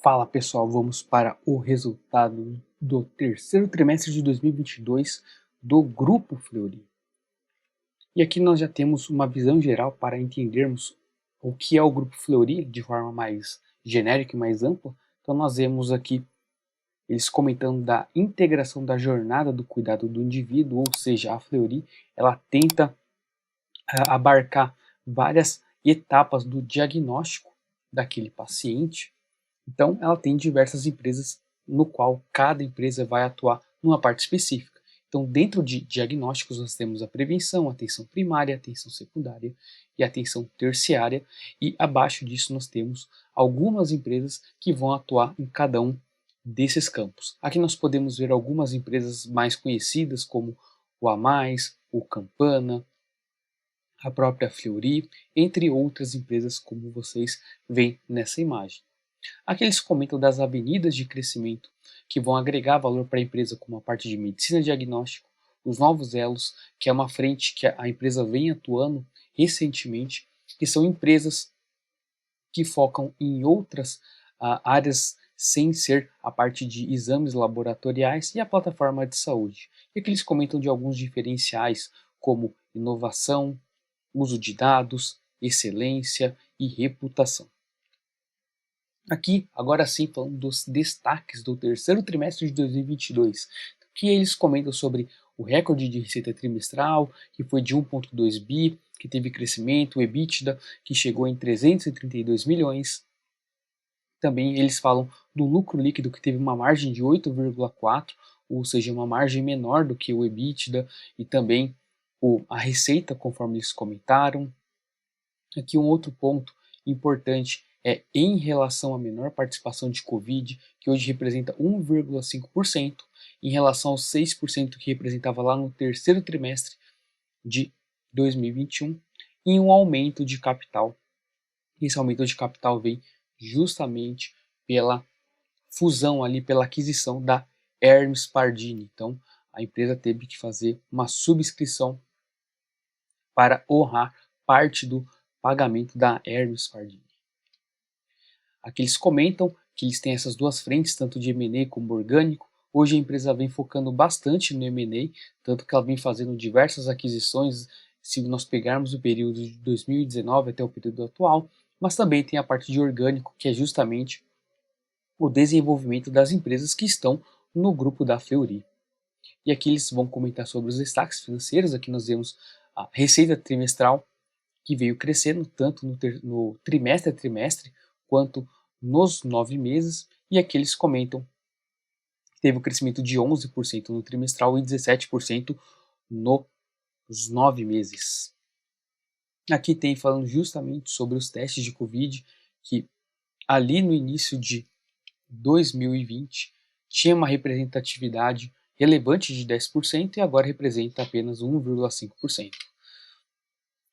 Fala pessoal, vamos para o resultado do terceiro trimestre de 2022 do Grupo Fleury. E aqui nós já temos uma visão geral para entendermos o que é o Grupo Fleury de forma mais genérica e mais ampla. Então nós vemos aqui eles comentando da integração da jornada do cuidado do indivíduo, ou seja, a Fleury ela tenta abarcar várias etapas do diagnóstico daquele paciente. Então, ela tem diversas empresas no qual cada empresa vai atuar numa parte específica. Então, dentro de diagnósticos, nós temos a prevenção, a atenção primária, a atenção secundária e a atenção terciária. E abaixo disso, nós temos algumas empresas que vão atuar em cada um desses campos. Aqui nós podemos ver algumas empresas mais conhecidas, como o Amais, o Campana, a própria Fleury, entre outras empresas, como vocês veem nessa imagem. Aqui eles comentam das avenidas de crescimento que vão agregar valor para a empresa, como a parte de medicina diagnóstico, os novos elos, que é uma frente que a empresa vem atuando recentemente, que são empresas que focam em outras áreas sem ser a parte de exames laboratoriais e a plataforma de saúde. E aqui eles comentam de alguns diferenciais, como inovação, uso de dados, excelência e reputação. Aqui, agora sim, falando dos destaques do terceiro trimestre de 2022, que eles comentam sobre o recorde de receita trimestral, que foi de 1,2 bi, que teve crescimento, o EBITDA, que chegou em 332 milhões. Também eles falam do lucro líquido, que teve uma margem de 8,4, ou seja, uma margem menor do que o EBITDA, e também a receita, conforme eles comentaram. Aqui um outro ponto importante é em relação à menor participação de Covid, que hoje representa 1,5%, em relação aos 6% que representava lá no terceiro trimestre de 2021, e um aumento de capital. Esse aumento de capital vem justamente pela fusão ali, pela aquisição da Hermes Pardini. Então, a empresa teve que fazer uma subscrição para honrar parte do pagamento da Hermes Pardini. Aqui eles comentam que eles têm essas duas frentes, tanto de M&A como orgânico. Hoje a empresa vem focando bastante no M&A, tanto que ela vem fazendo diversas aquisições, se nós pegarmos o período de 2019 até o período atual, mas também tem a parte de orgânico, que é justamente o desenvolvimento das empresas que estão no grupo da Fleury. E aqui eles vão comentar sobre os destaques financeiros. Aqui nós vemos a receita trimestral, que veio crescendo tanto no trimestre a trimestre, quanto nos 9 meses, e aqui eles comentam que teve um crescimento de 11% no trimestral e 17% nos 9 meses. Aqui tem falando justamente sobre os testes de Covid, que ali no início de 2020 tinha uma representatividade relevante de 10% e agora representa apenas 1,5%.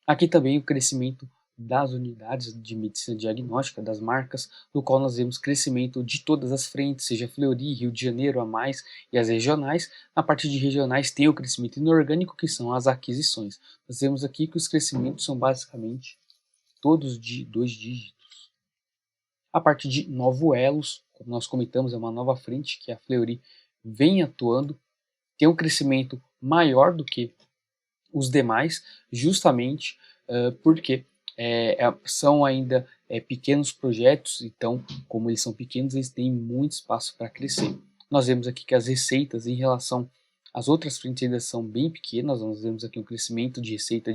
Aqui também o crescimento das unidades de medicina diagnóstica, das marcas, no qual nós vemos crescimento de todas as frentes, seja Fleury, Rio de Janeiro, Amais e as regionais. Na parte de regionais tem o crescimento inorgânico, que são as aquisições. Nós vemos aqui que os crescimentos são basicamente todos de 2 dígitos. A parte de novo elos, como nós comentamos, é uma nova frente que a Fleury vem atuando, tem um crescimento maior do que os demais, justamente porque são ainda pequenos projetos, então, como eles são pequenos, eles têm muito espaço para crescer. Nós vemos aqui que as receitas em relação às outras frentes ainda são bem pequenas. Nós vemos aqui um crescimento de receita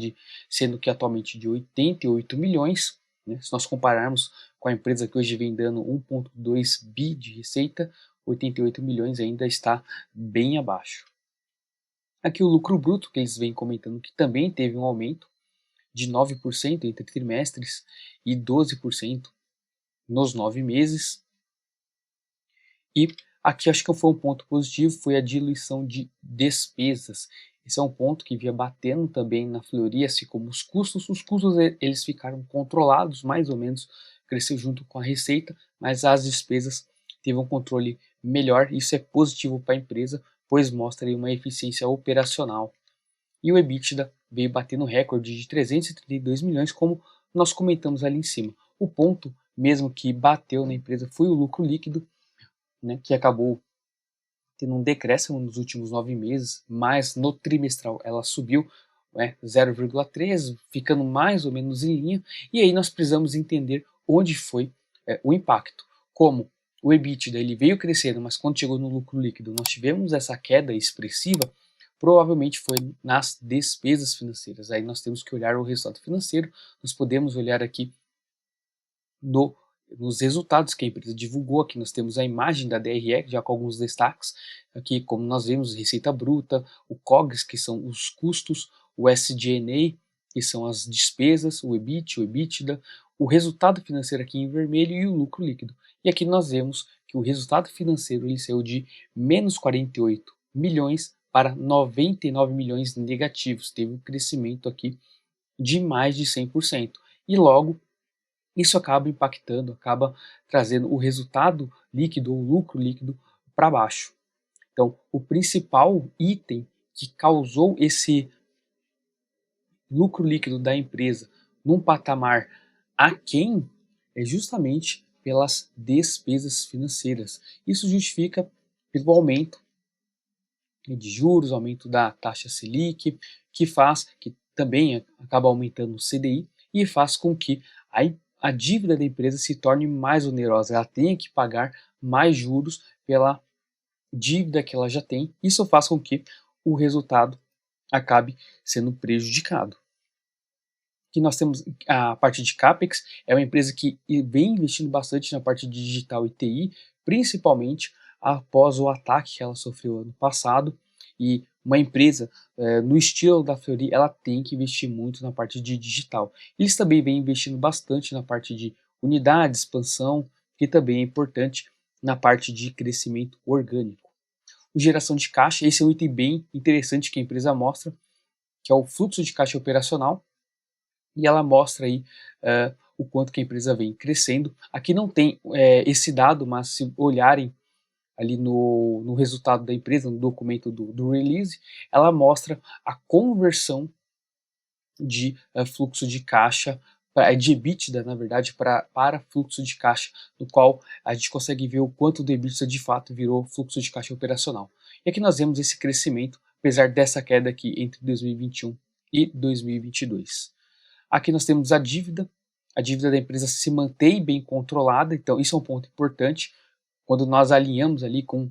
sendo que atualmente de 88 milhões, né? Se nós compararmos com a empresa que hoje vem dando 1,2 bi de receita, 88 milhões ainda está bem abaixo. Aqui o lucro bruto, que eles vêm comentando que também teve um aumento de 9% entre trimestres e 12% nos 9 meses. E aqui acho que foi um ponto positivo, foi a diluição de despesas. Esse é um ponto que vinha batendo também na Fleury, assim como os custos. Os custos eles ficaram controlados, mais ou menos, cresceu junto com a receita, mas as despesas teve um controle melhor. Isso é positivo para a empresa, pois mostra aí uma eficiência operacional. E o EBITDA veio batendo recorde de 332 milhões, como nós comentamos ali em cima. O ponto mesmo que bateu na empresa, foi o lucro líquido, né, que acabou tendo um decréscimo nos últimos 9 meses, mas no trimestral ela subiu, né, 0,13, ficando mais ou menos em linha, e aí nós precisamos entender onde foi o impacto. Como o EBITDA ele veio crescendo, mas quando chegou no lucro líquido nós tivemos essa queda expressiva, provavelmente foi nas despesas financeiras. Aí nós temos que olhar o resultado financeiro, nós podemos olhar aqui nos resultados que a empresa divulgou. Aqui nós temos a imagem da DRE, já com alguns destaques. Aqui, como nós vemos, receita bruta, o COGS, que são os custos, o SG&A, que são as despesas, o EBIT, o EBITDA, o resultado financeiro aqui em vermelho e o lucro líquido. E aqui nós vemos que o resultado financeiro ele saiu de menos 48 milhões para 99 milhões negativos. Teve um crescimento aqui de mais de 100%. E logo, isso acaba impactando, acaba trazendo o resultado líquido, o lucro líquido para baixo. Então, o principal item que causou esse lucro líquido da empresa num patamar aquém é justamente pelas despesas financeiras. Isso justifica pelo aumento de juros, aumento da taxa Selic, que também acaba aumentando o CDI e faz com que a dívida da empresa se torne mais onerosa, ela tenha que pagar mais juros pela dívida que ela já tem. Isso faz com que o resultado acabe sendo prejudicado. Que nós temos a parte de CAPEX, é uma empresa que vem investindo bastante na parte de digital e TI, principalmente após o ataque que ela sofreu ano passado, e uma empresa no estilo da Fleury, ela tem que investir muito na parte de digital. Eles também vêm investindo bastante na parte de unidade, expansão, que também é importante na parte de crescimento orgânico. O geração de caixa, esse é um item bem interessante que a empresa mostra, que é o fluxo de caixa operacional, e ela mostra aí o quanto que a empresa vem crescendo. Aqui não tem esse dado, mas se olharem ali no resultado da empresa, no documento do release, ela mostra a conversão de fluxo de caixa, de EBITDA, na verdade, para fluxo de caixa, no qual a gente consegue ver o quanto do EBITDA de fato virou fluxo de caixa operacional. E aqui nós vemos esse crescimento, apesar dessa queda aqui entre 2021 e 2022. Aqui nós temos a dívida da empresa se mantém bem controlada, então isso é um ponto importante. Quando nós alinhamos ali com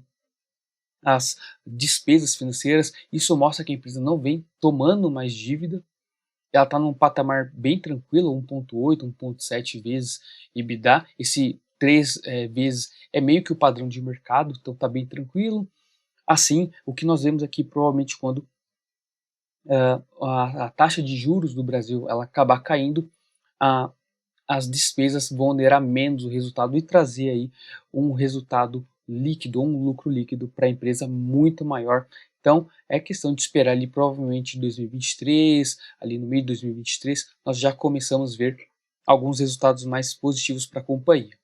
as despesas financeiras, isso mostra que a empresa não vem tomando mais dívida, ela está num patamar bem tranquilo, 1,8, 1,7 vezes EBITDA, esse 3 vezes é meio que o padrão de mercado, então está bem tranquilo. Assim, o que nós vemos aqui, provavelmente quando a taxa de juros do Brasil ela acabar caindo, as despesas vão onerar menos o resultado e trazer aí um resultado líquido, um lucro líquido para a empresa muito maior. Então é questão de esperar ali provavelmente em 2023, ali no meio de 2023, nós já começamos a ver alguns resultados mais positivos para a companhia.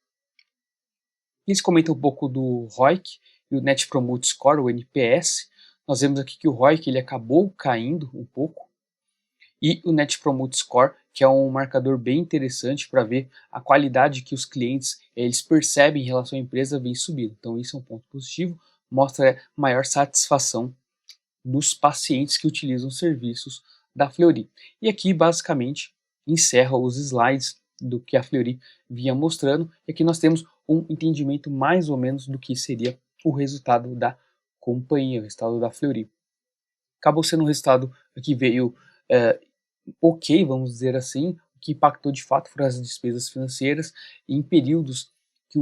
Eles comentam um pouco do ROIC e o Net Promote Score, o NPS. Nós vemos aqui que o ROIC ele acabou caindo um pouco, e o Net Promote Score, que é um marcador bem interessante para ver a qualidade que os clientes eles percebem em relação à empresa, vem subindo. Então isso é um ponto positivo, mostra maior satisfação dos pacientes que utilizam serviços da Fleury. E aqui basicamente encerra os slides do que a Fleury vinha mostrando, e aqui nós temos um entendimento mais ou menos do que seria o resultado da companhia, o resultado da Fleury. Acabou sendo um resultado que veio ok, vamos dizer assim. O que impactou de fato foram as despesas financeiras, e em períodos que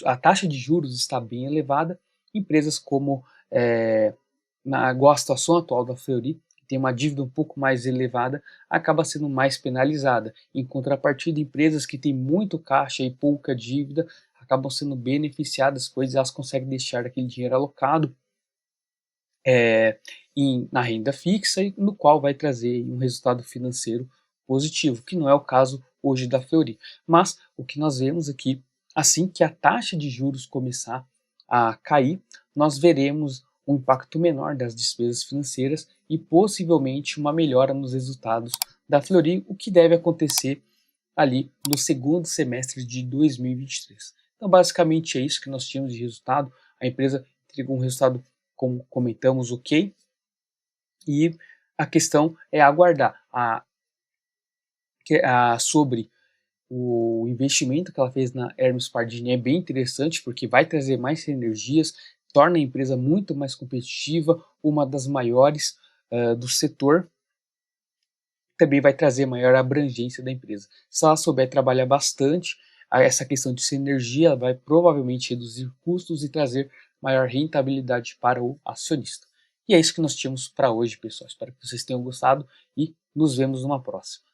a taxa de juros está bem elevada, empresas como igual a situação atual da Fleury, que tem uma dívida um pouco mais elevada, acaba sendo mais penalizada. Em contrapartida, empresas que têm muito caixa e pouca dívida acabam sendo beneficiadas, pois elas conseguem deixar aquele dinheiro alocado na renda fixa, e no qual vai trazer um resultado financeiro positivo, que não é o caso hoje da Fleury. Mas o que nós vemos aqui, assim que a taxa de juros começar a cair, nós veremos um impacto menor das despesas financeiras e possivelmente uma melhora nos resultados da Fleury, o que deve acontecer ali no segundo semestre de 2023. Então, basicamente é isso que nós tínhamos de resultado. A empresa entregou um resultado, como comentamos, ok. E a questão é aguardar sobre o investimento que ela fez na Hermes Pardini. É bem interessante porque vai trazer mais sinergias, torna a empresa muito mais competitiva, uma das maiores do setor. Também vai trazer maior abrangência da empresa. Se ela souber trabalhar bastante essa questão de sinergia, ela vai provavelmente reduzir custos e trazer maior rentabilidade para o acionista. E é isso que nós tínhamos para hoje, pessoal. Espero que vocês tenham gostado e nos vemos numa próxima.